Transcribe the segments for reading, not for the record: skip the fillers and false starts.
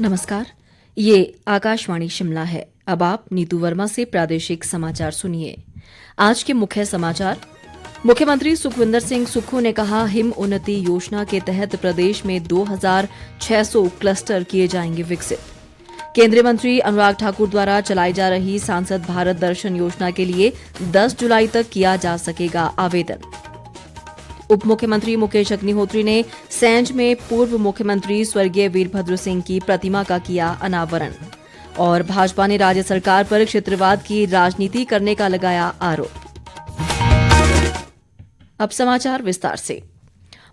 नमस्कार। ये आकाशवाणी शिमला है। अब आप नीतू वर्मा से प्रादेशिक समाचार सुनिए। आज के मुख्य समाचार। मुख्यमंत्री सुखविंदर सिंह सुक्खू ने कहा, हिम उन्नति योजना के तहत प्रदेश में 2600 क्लस्टर किए जाएंगे विकसित। केंद्रीय मंत्री अनुराग ठाकुर द्वारा चलाई जा रही सांसद भारत दर्शन योजना के लिए 10 जुलाई तक किया जा सकेगा आवेदन। उप मुख्यमंत्री मुकेश अग्निहोत्री ने सैंज में पूर्व मुख्यमंत्री स्वर्गीय वीरभद्र सिंह की प्रतिमा का किया अनावरण। और भाजपा ने राज्य सरकार पर क्षेत्रवाद की राजनीति करने का लगाया आरोप। अब समाचार विस्तार से।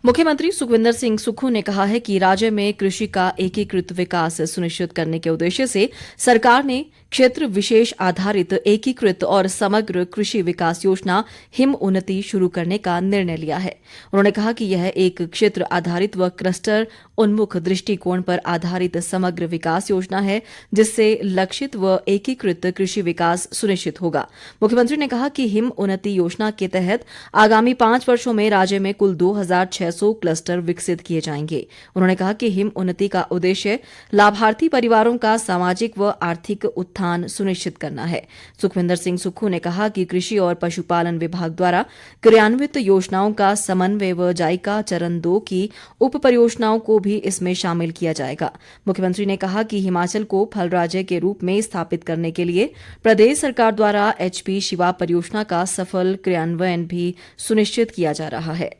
मुख्यमंत्री सुखविंदर सिंह सुक्खू ने कहा है कि राज्य में कृषि का एकीकृत विकास सुनिश्चित करने के उद्देश्य से सरकार ने क्षेत्र विशेष आधारित एकीकृत और समग्र कृषि विकास योजना हिम उन्नति शुरू करने का निर्णय लिया है। उन्होंने कहा कि यह एक क्षेत्र आधारित व क्लस्टर उन्मुख दृष्टिकोण पर आधारित समग्र विकास योजना है, जिससे लक्षित व एकीकृत कृषि विकास सुनिश्चित होगा। मुख्यमंत्री ने कहा कि हिम उन्नति योजना के तहत आगामी 5 वर्षों में राज्य में कुल 2600 क्लस्टर विकसित किए जाएंगे। उन्होंने कहा कि हिम उन्नति का उद्देश्य लाभार्थी परिवारों का सामाजिक व आर्थिक उत्थान सुनिश्चित करना है। सुखविंदर सिंह सुक्खू ने कहा कि कृषि और पशुपालन विभाग द्वारा क्रियान्वित योजनाओं का समन्वय व जायका चरण 2 की उप परियोजनाओं को भी इसमें शामिल किया जाएगा। मुख्यमंत्री ने कहा कि हिमाचल को फल राज्य के रूप में स्थापित करने के लिए प्रदेश सरकार द्वारा HP शिवा परियोजना का सफल क्रियान्वयन भी सुनिश्चित किया जा रहा है।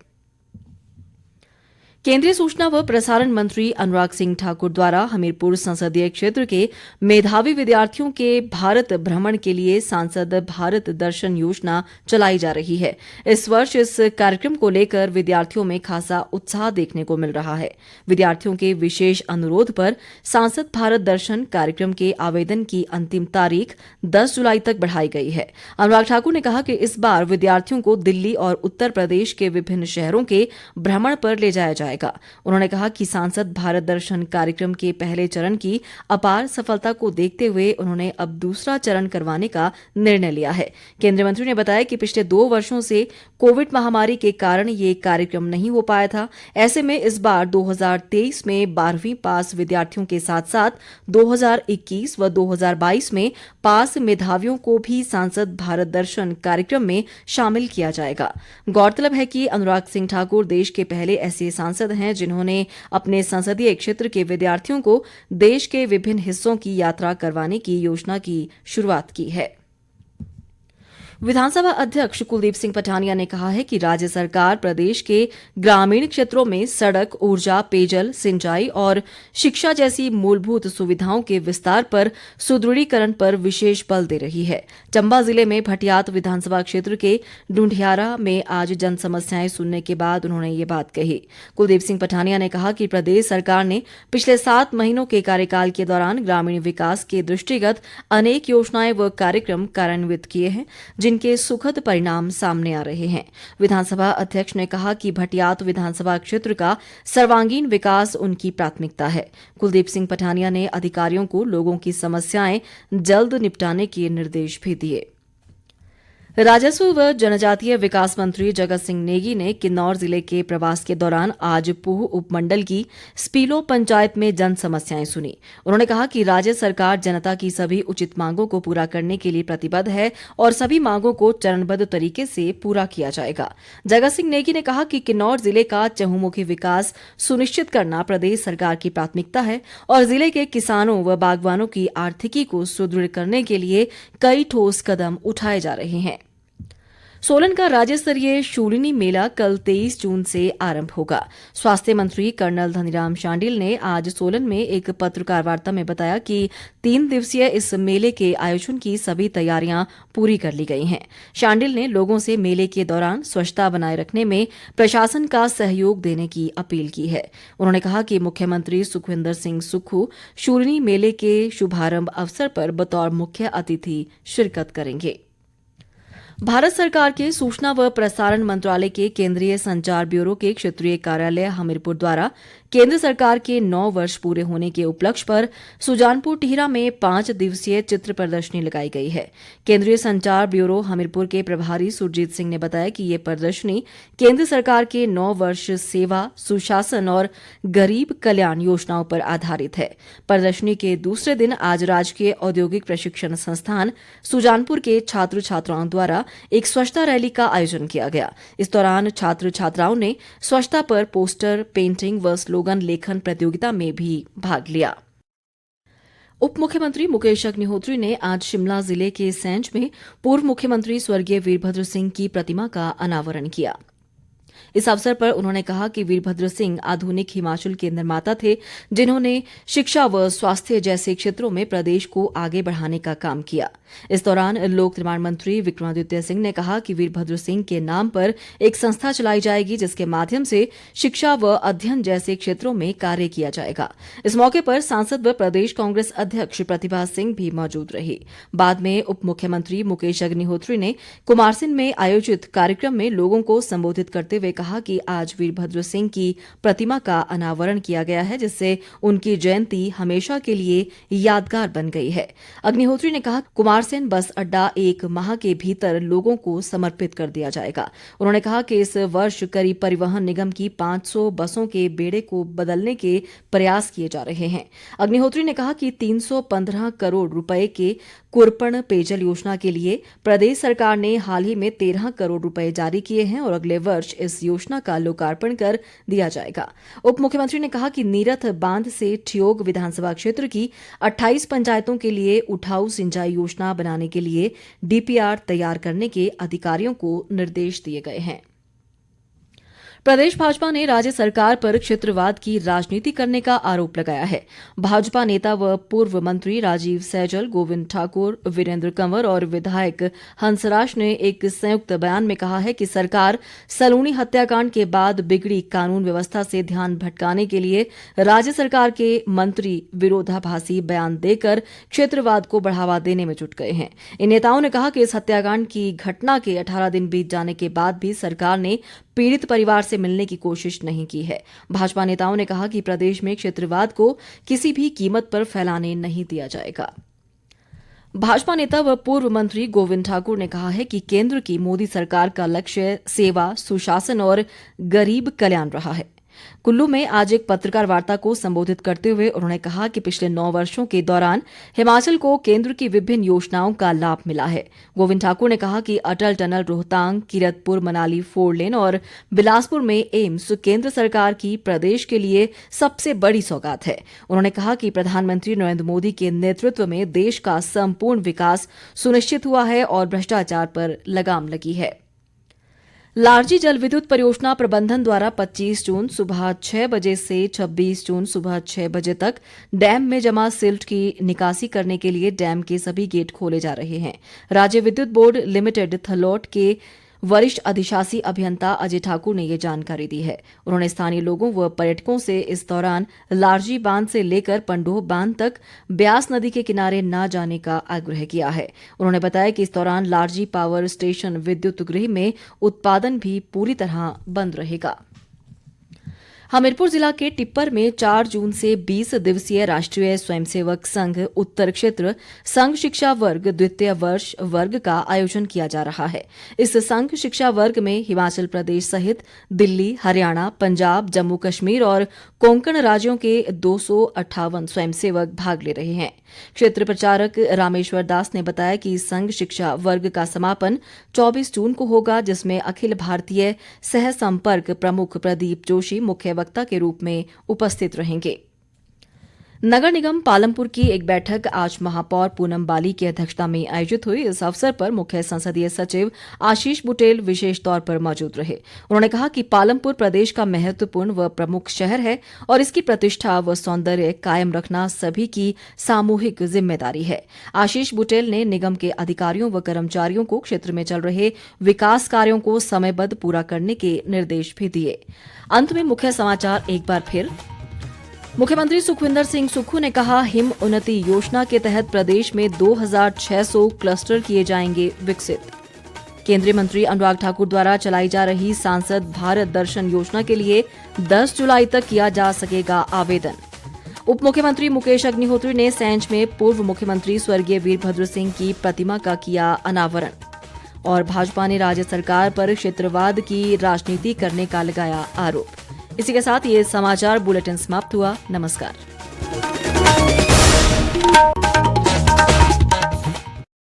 केंद्रीय सूचना व प्रसारण मंत्री अनुराग सिंह ठाकुर द्वारा हमीरपुर संसदीय क्षेत्र के मेधावी विद्यार्थियों के भारत भ्रमण के लिए सांसद भारत दर्शन योजना चलाई जा रही है। इस वर्ष इस कार्यक्रम को लेकर विद्यार्थियों में खासा उत्साह देखने को मिल रहा है। विद्यार्थियों के विशेष अनुरोध पर सांसद भारत दर्शन कार्यक्रम के आवेदन की अंतिम तारीख 10 जुलाई तक बढ़ाई गई है। अनुराग ठाकुर ने कहा कि इस बार विद्यार्थियों को दिल्ली और उत्तर प्रदेश के विभिन्न शहरों के भ्रमण पर ले जाया जाएगा। उन्होंने कहा कि सांसद भारत दर्शन कार्यक्रम के पहले चरण की अपार सफलता को देखते हुए उन्होंने अब दूसरा चरण करवाने का निर्णय लिया है। केंद्रीय मंत्री ने बताया कि पिछले 2 वर्षों से कोविड महामारी के कारण ये कार्यक्रम नहीं हो पाया था। ऐसे में इस बार 2023 में 12वीं पास विद्यार्थियों के साथ साथ 2021 व 2022 में पास मेधावियों को भी सांसद भारत दर्शन कार्यक्रम में शामिल किया जाएगा। गौरतलब है कि अनुराग सिंह ठाकुर देश के पहले ऐसे सांसद हैं जिन्होंने अपने संसदीय क्षेत्र के विद्यार्थियों को देश के विभिन्न हिस्सों की यात्रा करवाने की योजना की शुरुआत की है। विधानसभा अध्यक्ष कुलदीप सिंह पठानिया ने कहा है कि राज्य सरकार प्रदेश के ग्रामीण क्षेत्रों में सड़क, ऊर्जा, पेयजल, सिंचाई और शिक्षा जैसी मूलभूत सुविधाओं के विस्तार पर सुदृढ़ीकरण पर विशेष बल दे रही है। चंबा जिले में भटियात विधानसभा क्षेत्र के ढूंढियारा में आज जन समस्याएं सुनने के बाद उन्होंने ये बात कही। कुलदीप सिंह पठानिया ने कहा कि प्रदेश सरकार ने पिछले 7 महीनों के कार्यकाल के दौरान ग्रामीण विकास के दृष्टिगत अनेक योजनाएं व कार्यक्रम कार्यान्वित किए हैं, जिनके सुखद परिणाम सामने आ रहे हैं। विधानसभा अध्यक्ष ने कहा कि भटियात विधानसभा क्षेत्र का सर्वांगीण विकास उनकी प्राथमिकता है। कुलदीप सिंह पठानिया ने अधिकारियों को लोगों की समस्याएं जल्द निपटाने के निर्देश भी दिए। राजस्व व जनजातीय विकास मंत्री जगत सिंह नेगी ने किन्नौर जिले के प्रवास के दौरान आज पूह उपमंडल की स्पीलो पंचायत में जन समस्याएं सुनी। उन्होंने कहा कि राज्य सरकार जनता की सभी उचित मांगों को पूरा करने के लिए प्रतिबद्ध है और सभी मांगों को चरणबद्ध तरीके से पूरा किया जाएगा। जगत सिंह नेगी ने कहा कि किन्नौर जिले का चहुमुखी विकास सुनिश्चित करना प्रदेश सरकार की प्राथमिकता है और जिले के किसानों व बागवानों की आर्थिकी को सुदृढ़ करने के लिए कई ठोस कदम उठाए जा रहे हैं। सोलन का राज्य स्तरीय शूलिनी मेला कल 23 जून से आरंभ होगा। स्वास्थ्य मंत्री कर्नल धनीराम शांडिल ने आज सोलन में एक पत्रकार वार्ता में बताया कि 3 दिवसीय इस मेले के आयोजन की सभी तैयारियां पूरी कर ली गई हैं। शांडिल ने लोगों से मेले के दौरान स्वच्छता बनाए रखने में प्रशासन का सहयोग देने की अपील की है। उन्होंने कहा कि मुख्यमंत्री सुखविंदर सिंह सुक्खू शूलिनी मेले के शुभारंभ अवसर पर बतौर मुख्य अतिथि शिरकत करेंगे। भारत सरकार के सूचना व प्रसारण मंत्रालय के केंद्रीय संचार ब्यूरो के क्षेत्रीय कार्यालय हमीरपुर द्वारा केंद्र सरकार के 9 वर्ष पूरे होने के उपलक्ष्य पर सुजानपुर टिहरा में 5 दिवसीय चित्र प्रदर्शनी लगाई गई है। केंद्रीय संचार ब्यूरो हमीरपुर के प्रभारी सुरजीत सिंह ने बताया कि ये प्रदर्शनी केंद्र सरकार के 9 वर्ष सेवा, सुशासन और गरीब कल्याण योजनाओं पर आधारित है। प्रदर्शनी के दूसरे दिन आज राजकीय औद्योगिक प्रशिक्षण संस्थान सुजानपुर के छात्र छात्राओं द्वारा एक स्वच्छता रैली का आयोजन किया गया। इस दौरान छात्र छात्राओं ने स्वच्छता पर पोस्टर, पेंटिंग व स्लोगन लेखन प्रतियोगिता में भी भाग लिया। उप मुख्यमंत्री मुकेश अग्निहोत्री ने आज शिमला जिले के सैंज में पूर्व मुख्यमंत्री स्वर्गीय वीरभद्र सिंह की प्रतिमा का अनावरण किया। इस अवसर पर उन्होंने कहा कि वीरभद्र सिंह आधुनिक हिमाचल के निर्माता थे, जिन्होंने शिक्षा व स्वास्थ्य जैसे क्षेत्रों में प्रदेश को आगे बढ़ाने का काम किया। इस दौरान लोक निर्माण मंत्री विक्रमादित्य सिंह ने कहा कि वीरभद्र सिंह के नाम पर एक संस्था चलाई जाएगी, जिसके माध्यम से शिक्षा व अध्ययन जैसे क्षेत्रों में कार्य किया जाएगा। इस मौके पर सांसद व प्रदेश कांग्रेस अध्यक्ष प्रतिभा सिंह भी मौजूद रही। बाद में उप मुख्यमंत्री मुकेश अग्निहोत्री ने कुमारसैन में आयोजित कार्यक्रम में लोगों को संबोधित करते हुए कहा कि आज वीरभद्र सिंह की प्रतिमा का अनावरण किया गया है, जिससे उनकी जयंती हमेशा के लिए यादगार बन गई है। अग्निहोत्री ने कहा कुमारसैन बस अड्डा 1 माह के भीतर लोगों को समर्पित कर दिया जाएगा। उन्होंने कहा कि इस वर्ष करीब परिवहन निगम की 500 बसों के बेड़े को बदलने के प्रयास किए जा रहे हैं। अग्निहोत्री ने कहा कि 315 करोड़ रुपए के कुरपण पेयजल योजना के लिए प्रदेश सरकार ने हाल ही में 13 करोड़ रुपए जारी किए हैं और अगले वर्ष इस योजना का लोकार्पण कर दिया जाएगा। उप मुख्यमंत्री ने कहा कि नीरथ बांध से ठियोग विधानसभा क्षेत्र की 28 पंचायतों के लिए उठाऊ सिंचाई योजना बनाने के लिए डीपीआर तैयार करने के अधिकारियों को निर्देश दिए गए हैं। प्रदेश भाजपा ने राज्य सरकार पर क्षेत्रवाद की राजनीति करने का आरोप लगाया है। भाजपा नेता व पूर्व मंत्री राजीव सैजल, गोविंद ठाकुर, वीरेंद्र कंवर और विधायक हंसराज ने एक संयुक्त बयान में कहा है कि सरकार सलूणी हत्याकांड के बाद बिगड़ी कानून व्यवस्था से ध्यान भटकाने के लिए राज्य सरकार के मंत्री विरोधाभासी बयान देकर क्षेत्रवाद को बढ़ावा देने में जुट गए हैं। इन नेताओं ने कहा कि इस हत्याकांड की घटना के 18 दिन बीत जाने के बाद भी सरकार ने पीड़ित परिवार से मिलने की कोशिश नहीं की है। भाजपा नेताओं ने कहा कि प्रदेश में क्षेत्रवाद को किसी भी कीमत पर फैलाने नहीं दिया जाएगा। भाजपा नेता व पूर्व मंत्री गोविंद ठाकुर ने कहा है कि केंद्र की मोदी सरकार का लक्ष्य सेवा, सुशासन और गरीब कल्याण रहा है। कुल्लू में आज एक पत्रकार वार्ता को संबोधित करते हुए उन्होंने कहा कि पिछले 9 वर्षों के दौरान हिमाचल को केंद्र की विभिन्न योजनाओं का लाभ मिला है। गोविंद ठाकुर ने कहा कि अटल टनल रोहतांग, किरतपुर मनाली 4 लेन और बिलासपुर में एम्स केंद्र सरकार की प्रदेश के लिए सबसे बड़ी सौगात है। उन्होंने कहा कि प्रधानमंत्री नरेंद्र मोदी के नेतृत्व में देश का संपूर्ण विकास सुनिश्चित हुआ है और भ्रष्टाचार पर लगाम लगी है। लारजी जल विद्युत परियोजना प्रबंधन द्वारा 25 जून सुबह 6 बजे से 26 जून सुबह 6 बजे तक डैम में जमा सिल्ट की निकासी करने के लिए डैम के सभी गेट खोले जा रहे हैं। राज्य विद्युत बोर्ड लिमिटेड थलौट के वरिष्ठ अधिशासी अभियंता अजय ठाकुर ने ये जानकारी दी है। उन्होंने स्थानीय लोगों व पर्यटकों से इस दौरान लारजी बांध से लेकर पंडोह बांध तक ब्यास नदी के किनारे न जाने का आग्रह किया है। उन्होंने बताया कि इस दौरान लारजी पावर स्टेशन विद्युत गृह में उत्पादन भी पूरी तरह बंद रहेगा। हमीरपुर जिला के टिप्पर में 4 जून से 20 दिवसीय राष्ट्रीय स्वयंसेवक संघ उत्तर क्षेत्र संघ शिक्षा वर्ग द्वितीय वर्ष वर्ग का आयोजन किया जा रहा है। इस संघ शिक्षा वर्ग में हिमाचल प्रदेश सहित दिल्ली, हरियाणा, पंजाब, जम्मू कश्मीर और कोंकण राज्यों के 258 स्वयंसेवक भाग ले रहे हैं। क्षेत्र प्रचारक रामेश्वर दास ने बताया कि संघ शिक्षा वर्ग का समापन 24 जून को होगा, जिसमें अखिल भारतीय सह संपर्क प्रमुख प्रदीप जोशी मुख्य वक्ता के रूप में उपस्थित रहेंगे। नगर निगम पालमपुर की एक बैठक आज महापौर पूनम बाली की अध्यक्षता में आयोजित हुई। इस अवसर पर मुख्य संसदीय सचिव आशीष बुटेल विशेष तौर पर मौजूद रहे। उन्होंने कहा कि पालमपुर प्रदेश का महत्वपूर्ण व प्रमुख शहर है और इसकी प्रतिष्ठा व सौंदर्य कायम रखना सभी की सामूहिक जिम्मेदारी है। आशीष बुटेल ने निगम के अधिकारियों व कर्मचारियों को क्षेत्र में चल रहे विकास कार्यों को समयबद्ध पूरा करने के निर्देश भी दिए। अंत में मुख्य समाचार एक बार फिर। मुख्यमंत्री सुखविंदर सिंह सुक्खू ने कहा, हिम उन्नति योजना के तहत प्रदेश में 2600 क्लस्टर किए जाएंगे विकसित। केंद्रीय मंत्री अनुराग ठाकुर द्वारा चलाई जा रही सांसद भारत दर्शन योजना के लिए 10 जुलाई तक किया जा सकेगा आवेदन। उप मुख्यमंत्री मुकेश अग्निहोत्री ने सैंज में पूर्व मुख्यमंत्री स्वर्गीय वीरभद्र सिंह की प्रतिमा का किया अनावरण। और भाजपा ने राज्य सरकार पर क्षेत्रवाद की राजनीति करने का लगाया आरोप। इसी के साथ ये समाचार बुलेटिन समाप्त हुआ। नमस्कार।